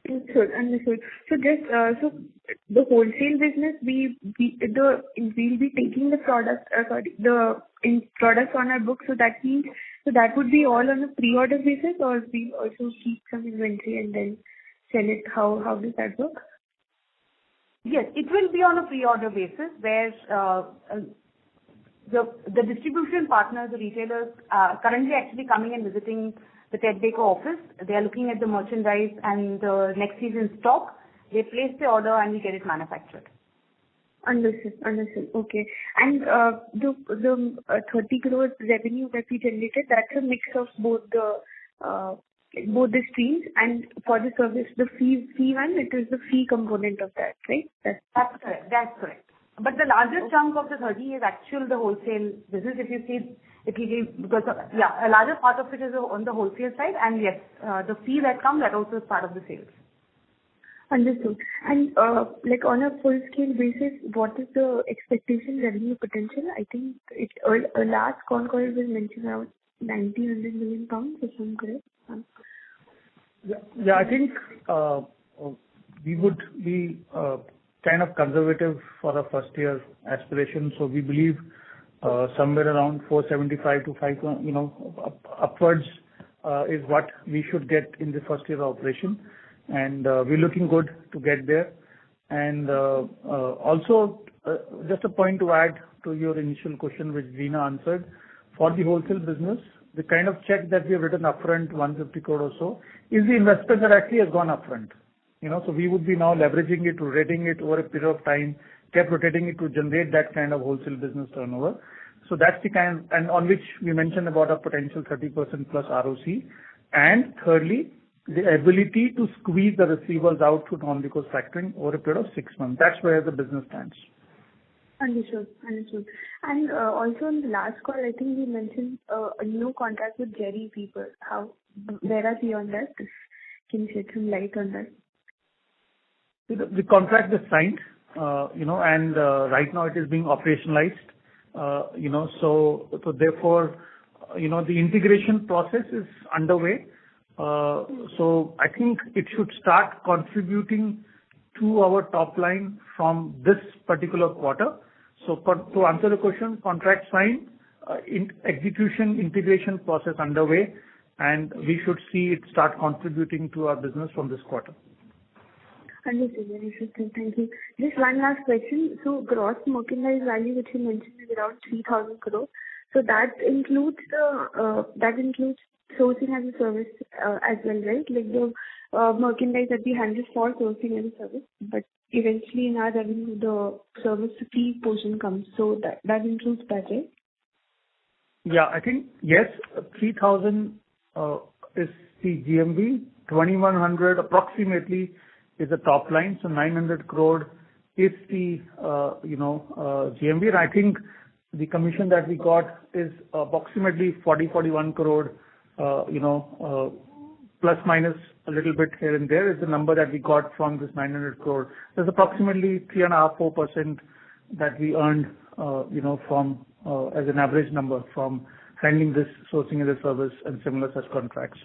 Understood. So just so the wholesale business, we'll be taking the product, products on our books. So that means that would be all on a pre-order basis, or we also keep some inventory and then sell it. How does that work? Yes, it will be on a pre-order basis where the distribution partners, the retailers, currently actually coming and visiting the Ted Baker office. They are looking at the merchandise and the next season stock. They place the order and we get it manufactured. Understood. Okay. And the 30 crore revenue that we generated, that's a mix of both the streams, and for the service, the fee one, it is the fee component of that, right? That's correct. But the largest chunk of the 30 is the wholesale business. If you see, because a larger part of it is on the wholesale side, and yes, the fee that comes, that also is part of the sales. Understood. And like on a full scale basis, what is the expectation revenue potential? I think a last concall was mentioned around 100 million pounds, if I'm correct. Yeah, I think we would be kind of conservative for the first year aspiration. So we believe somewhere around 475 to 5, upwards is what we should get in the first year of operation. And we're looking good to get there. And also, just a point to add to your initial question, which Reena answered, for the wholesale business, the kind of check that we have written upfront, 150 crore or so, is the investment that actually has gone upfront. So we would be now leveraging it, rotating it over a period of time, kept rotating it to generate that kind of wholesale business turnover. So that's the kind, and on which we mentioned about a potential 30% plus ROC. And thirdly, the ability to squeeze the receivables out through non-recourse factoring over a period of 6 months. That's where the business stands. Understood. And also in the last call, I think we mentioned a new contract with Jerry People. Where are we on that? Can you shed some light on that? The contract is signed, and right now it is being operationalized. So therefore, the integration process is underway. So I think it should start contributing to our top line from this particular quarter. So to answer the question, contract signed, execution integration process underway, and we should see it start contributing to our business from this quarter. Understood. Very interesting. Thank you. Just one last question. So gross merchandise value, which you mentioned, is around 3,000 crore. So that includes sourcing as a service as well, right? Like the merchandise that we handle for sourcing as a service, but eventually in our revenue, the service fee portion comes. So that includes that, right? Yeah, I think, yes, 3,000 is the GMV, 2,100 approximately is the top line. So 900 crore is the, GMV. And I think the commission that we got is approximately 41 crore, plus minus a little bit here and there is the number that we got from this 900 crore. There's approximately 3.5-4% that we earned, from as an average number from handling this sourcing as a service and similar such contracts.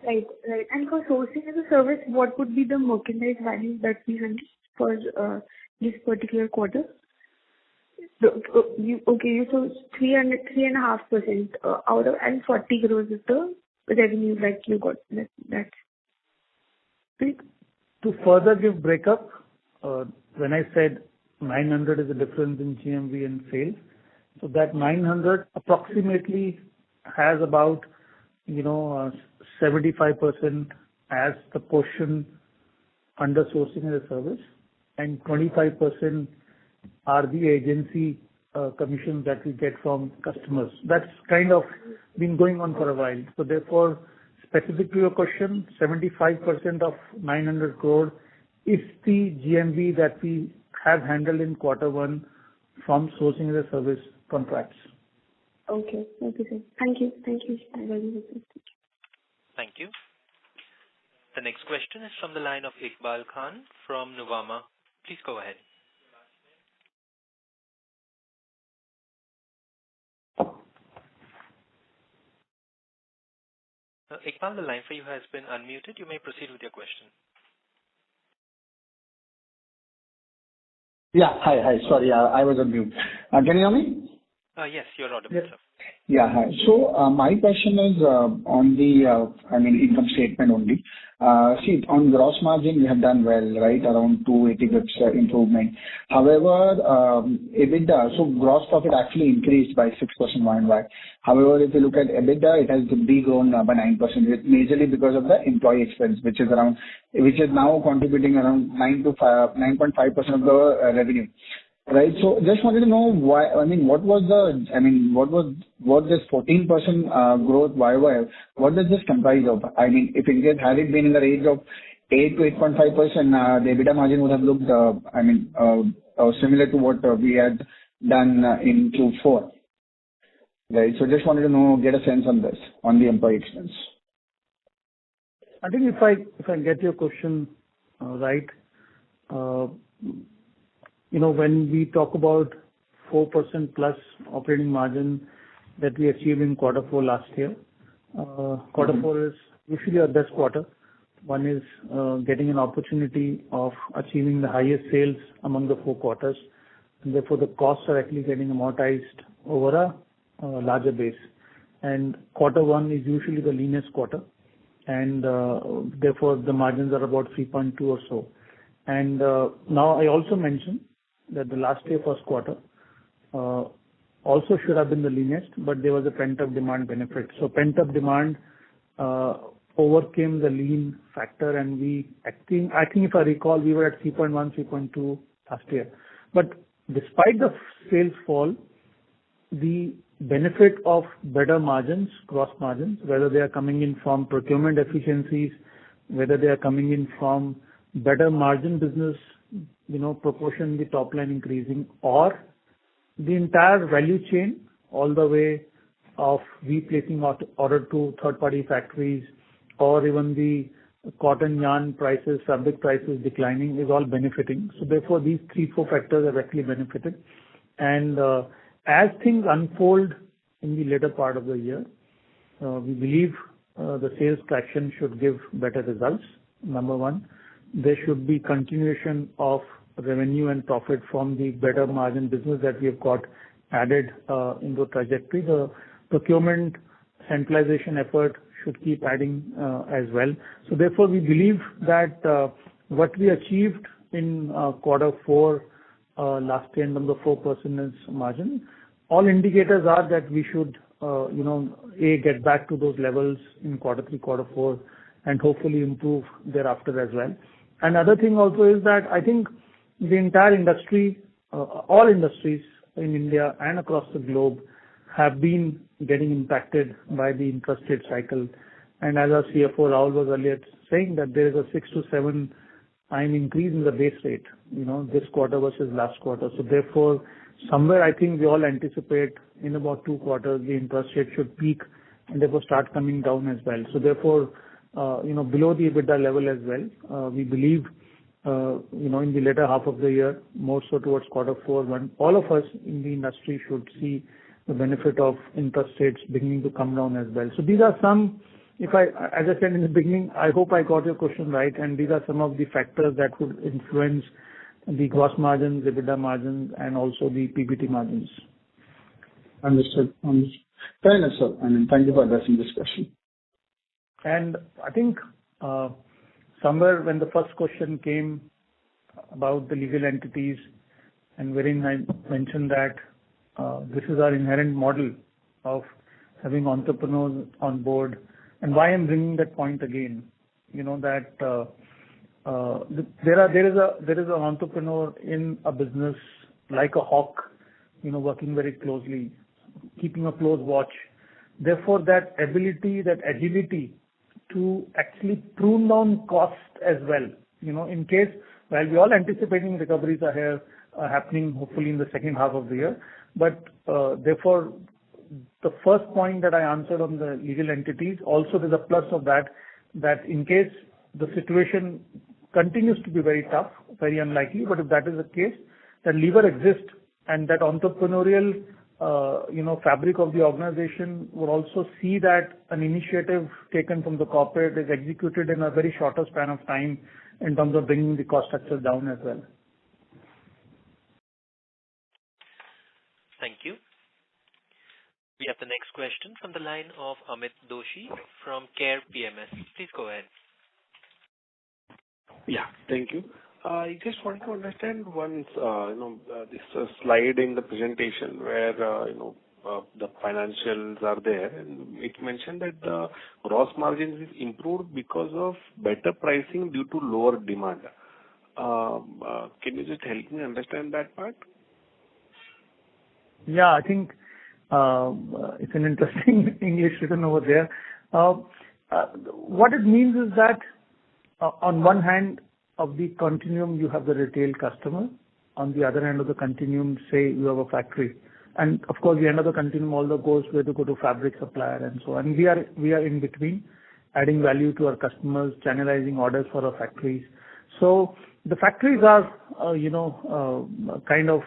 Right. And for sourcing as a service, what would be the merchandise value that we handle for this particular quarter? So 3.5% out of, and 40 crores is the revenue that you got. That's right. To further give breakup, when I said 900 is the difference in GMV and sales, so that 900 approximately has about 75% as the portion under sourcing as a service, and 25% are the agency commissions that we get from customers. That's kind of been going on for a while. So therefore, specific to your question, 75% of 900 crore is the GMV that we have handled in quarter one from sourcing as a service contracts. Okay, sir. Thank you. Thank you. Thank you. The next question is from the line of Iqbal Khan from Nuvama. Please go ahead. Iqbal, the line for you has been unmuted. You may proceed with your question. Yeah. Hi. Sorry, I was on mute. Can you hear me? Yes, you're audible, sir. Yeah. Hi. So, my question is on the, income statement only. See, on gross margin, we have done well, right? Around 280 basis improvement. However, EBITDA, so gross profit actually increased by 6% YoY. However, if you look at EBITDA, it has de-grown by 9%, majorly because of the employee expense, which is now contributing around 9.5% of the revenue. Right. So just wanted to know why, what was this 14% growth YoY? What does this comprise of? If in case had it been in the range of 8 to 8.5%, the EBITDA margin would have looked, similar to what we had done in Q4. Right. So just wanted to get a sense on this, on the employee expense. I think if I get your question right, when we talk about 4% plus operating margin that we achieved in quarter four last year, quarter four is usually our best quarter. One is getting an opportunity of achieving the highest sales among the 4 quarters, and therefore the costs are actually getting amortized over a larger base. And quarter one is usually the leanest quarter, and therefore the margins are about 3.2 or so. And now I also mentioned that the last year first quarter also should have been the leanest, but there was a pent-up demand benefit. So pent-up demand overcame the lean factor, and I think if I recall, we were at 3.1, 3.2 last year. But despite the sales fall, the benefit of better margins, gross margins, whether they are coming in from procurement efficiencies, whether they are coming in from better margin business, proportion the top line increasing, or the entire value chain, all the way of we placing order to third-party factories, or even the cotton yarn prices, fabric prices declining, is all benefiting. So therefore, these 3-4 factors have actually benefited. And as things unfold in the later part of the year, we believe the sales traction should give better results. Number one, there should be continuation of revenue and profit from the better margin business that we have got added in the trajectory. The procurement centralization effort should keep adding as well. So therefore, we believe that what we achieved in quarter four last year in terms of 4% margin, all indicators are that we should, get back to those levels in quarter three, quarter four, and hopefully improve thereafter as well. Another thing also is that I think the entire industry, all industries in India and across the globe, have been getting impacted by the interest rate cycle. And as our CFO Rahul was earlier saying, that there is a 6 to 7 time increase in the base rate, this quarter versus last quarter. So therefore, somewhere I think we all anticipate in about 2 quarters the interest rate should peak and therefore start coming down as well. So therefore, below the EBITDA level as well, we believe, in the later half of the year, more so towards quarter four, when all of us in the industry should see the benefit of interest rates beginning to come down as well. So these are some, as I said in the beginning, I hope I got your question right, and these are some of the factors that would influence the gross margins, EBITDA margins, and also the PBT margins. Understood. Fair enough, sir. Thank you for addressing this question. And I think somewhere when the first question came about the legal entities, and wherein I mentioned that this is our inherent model of having entrepreneurs on board, and why I'm bringing that point again, that there is an entrepreneur in a business like a hawk, working very closely, keeping a close watch. Therefore, that ability, that agility to actually prune down cost as well, in case, while we all anticipating recoveries are here, happening hopefully in the second half of the year. But therefore, the first point that I answered on the legal entities, also there's a plus of that in case the situation continues to be very tough, very unlikely, but if that is the case, that lever exists, and that entrepreneurial fabric of the organization will also see that an initiative taken from the corporate is executed in a very shorter span of time in terms of bringing the cost structure down as well. Thank you. We have the next question from the line of Amit Doshi from Care PMS. Please go ahead. Yeah, thank you. I just want to understand once, this slide in the presentation where, the financials are there, and it mentioned that the gross margins is improved because of better pricing due to lower demand. Can you just help me understand that part? Yeah, I think it's an interesting English written over there. What it means is that on one hand of the continuum, you have the retail customer. On the other end of the continuum, say you have a factory. And of course, the end of the continuum also goes where to go to fabric supplier and so on. We are in between, adding value to our customers, channelizing orders for our factories. So the factories are, kind of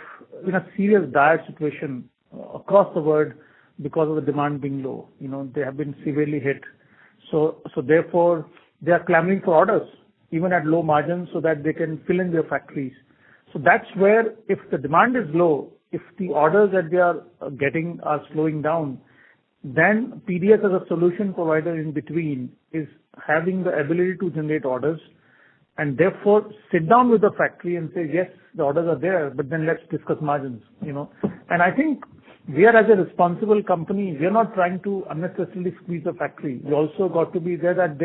in a serious dire situation across the world because of the demand being low. They have been severely hit. So therefore, they are clamoring for orders, even at low margins, so that they can fill in their factories. So that's where, if the demand is low, if the orders that they are getting are slowing down, then PDS as a solution provider in between is having the ability to generate orders, and therefore sit down with the factory and say, yes, the orders are there, but then let's discuss margins, And I think we are, as a responsible company, we are not trying to unnecessarily squeeze the factory. We also got to be there that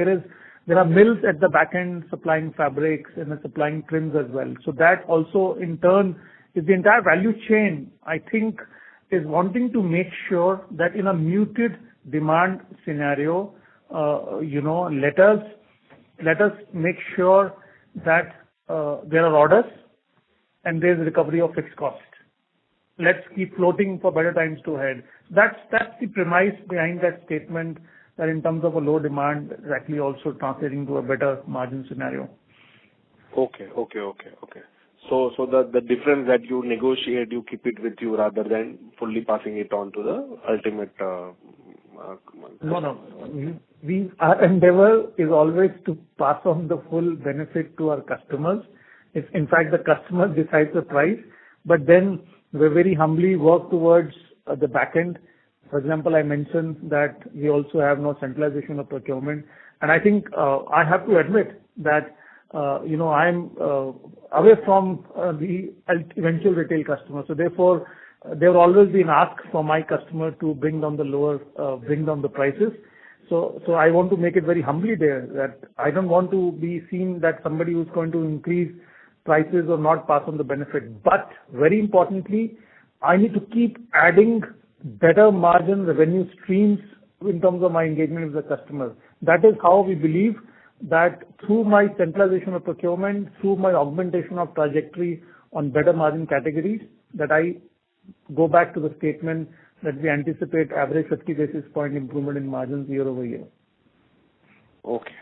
there are mills at the back end supplying fabrics and supplying trims as well. So that also in turn is the entire value chain, I think, is wanting to make sure that in a muted demand scenario, let us make sure that there are orders and there's recovery of fixed cost. Let's keep floating for better times to ahead. That's the premise behind that statement, that in terms of a low demand is actually also translating to a better margin scenario. Okay. So the difference that you negotiate, you keep it with you rather than fully passing it on to the ultimate. No. Our endeavor is always to pass on the full benefit to our customers. If in fact the customer decides the price, but then we very humbly work towards the back end. For example, I mentioned that we also have no centralization of procurement, and I think I have to admit that I'm away from the eventual retail customer. So therefore, there will always be an ask for my customer to bring down the prices. So I want to make it very humbly there that I don't want to be seen that somebody who's going to increase prices or not pass on the benefit. But very importantly, I need to keep adding better margin revenue streams in terms of my engagement with the customer. That is how we believe that through my centralization of procurement, through my augmentation of trajectory on better margin categories, that I go back to the statement that we anticipate average 50 basis point improvement in margins year over year. Okay.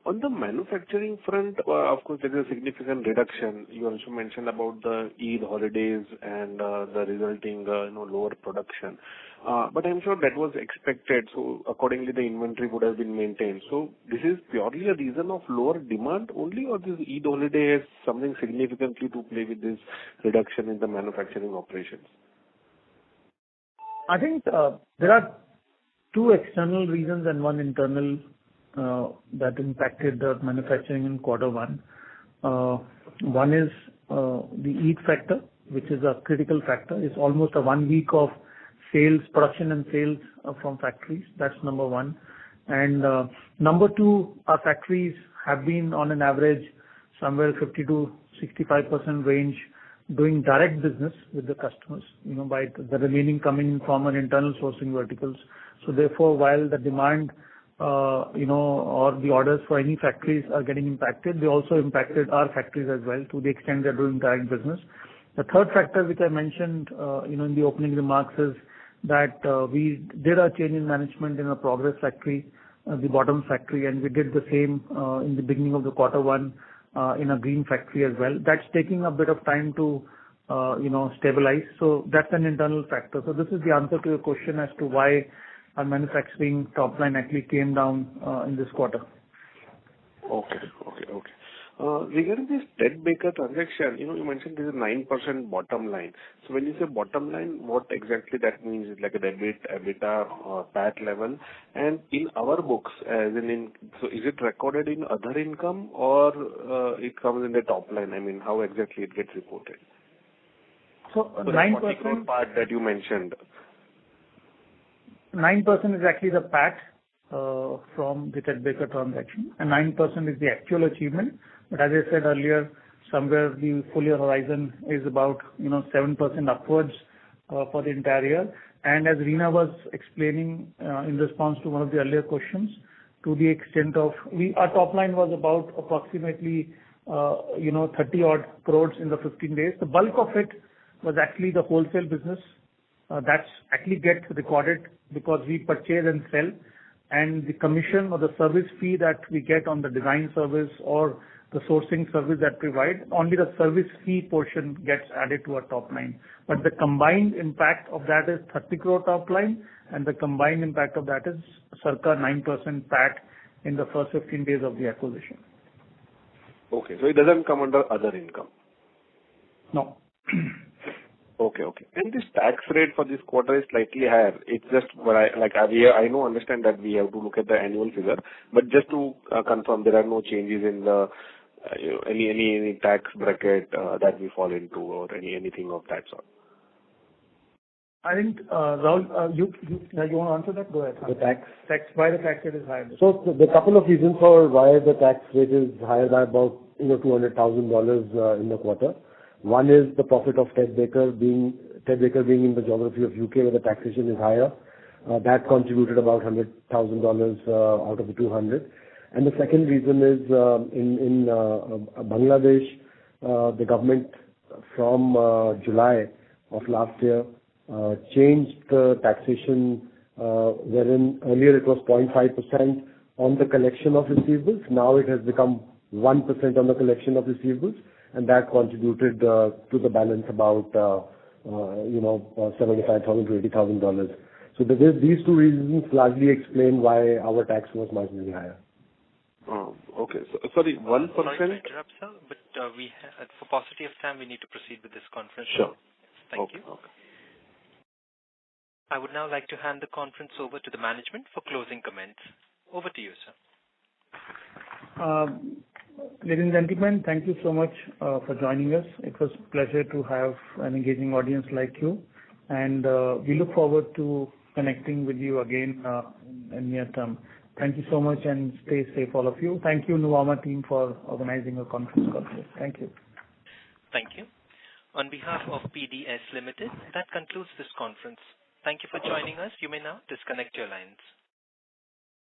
On the manufacturing front, of course, there is a significant reduction. You also mentioned about the Eid holidays and the resulting lower production. But I'm sure that was expected, so accordingly, the inventory would have been maintained. So this is purely a reason of lower demand only, or this Eid holiday has something significantly to play with this reduction in the manufacturing operations? I think there are two external reasons and one internal that impacted the manufacturing in quarter one. One is the Eid factor, which is a critical factor. It's almost a 1 week of sales, production and sales from factories. That's number one. And number two, our factories have been on an average somewhere 50 to 65% range doing direct business with the customers, by the remaining coming from an internal sourcing verticals. So therefore, while the demand, or the orders for any factories are getting impacted, they also impacted our factories as well to the extent they're doing direct business. The third factor, which I mentioned, in the opening remarks, is that we did a change in management in a progress factory, the bottom factory, and we did the same in the beginning of the quarter one in a green factory as well. That's taking a bit of time to, stabilize. So that's an internal factor. So this is the answer to your question as to why our manufacturing top line actually came down in this quarter. Okay. Regarding this Ted Baker transaction, you mentioned this is 9% bottom line. So when you say bottom line, what exactly that means? Is like a debit, EBITDA, or PAT level? And in our books, so is it recorded in other income or it comes in the top line? I mean, how exactly it gets reported? So 9% the part that you mentioned. 9% is actually the PAT from the Ted Baker transaction, and 9% is the actual achievement. But as I said earlier, somewhere the full year horizon is about 7% upwards for the entire year. And as Reena was explaining in response to one of the earlier questions, to the extent of our top line was about approximately 30 odd crores in the 15 days. The bulk of it was actually the wholesale business. That's actually gets recorded because we purchase and sell, and the commission or the service fee that we get on the design service or the sourcing service that provide, only the service fee portion gets added to our top line. But the combined impact of that is 30 crore top line, and the combined impact of that is circa 9% PAT in the first 15 days of the acquisition. Okay, so it doesn't come under other income? No. Okay. And this tax rate for this quarter is slightly higher. It's just I know, understand that we have to look at the annual figure, but just to confirm, there are no changes in the any tax bracket that we fall into or anything of that sort. I think Rahul, you want to answer that? Go ahead. The tax. Why the tax rate is higher? So the couple of reasons for why the tax rate is higher by about $200,000 in the quarter. One is the profit of Ted Baker being in the geography of UK where the taxation is higher. That contributed about $100,000 out of the 200. And the second reason is in Bangladesh, the government from July of last year changed the taxation wherein earlier it was 0.5% on the collection of receivables. Now it has become 1% on the collection of receivables, and that contributed to the balance about $75,000 to $80,000. So these two reasons largely explain why our tax was marginally higher. Oh, okay. So, sorry, 1%? Sorry to interrupt, sir, but for paucity of time, we need to proceed with this conference. Sure. Thank you. Okay. I would now like to hand the conference over to the management for closing comments. Over to you, sir. Ladies and gentlemen, thank you so much for joining us. It was a pleasure to have an engaging audience like you, and we look forward to connecting with you again in near term. Thank you so much and stay safe, all of you. Thank you, Nuvama team, for organizing a conference call today. Thank you. Thank you. On behalf of PDS Limited, that concludes this conference. Thank you for joining us. You may now disconnect your lines.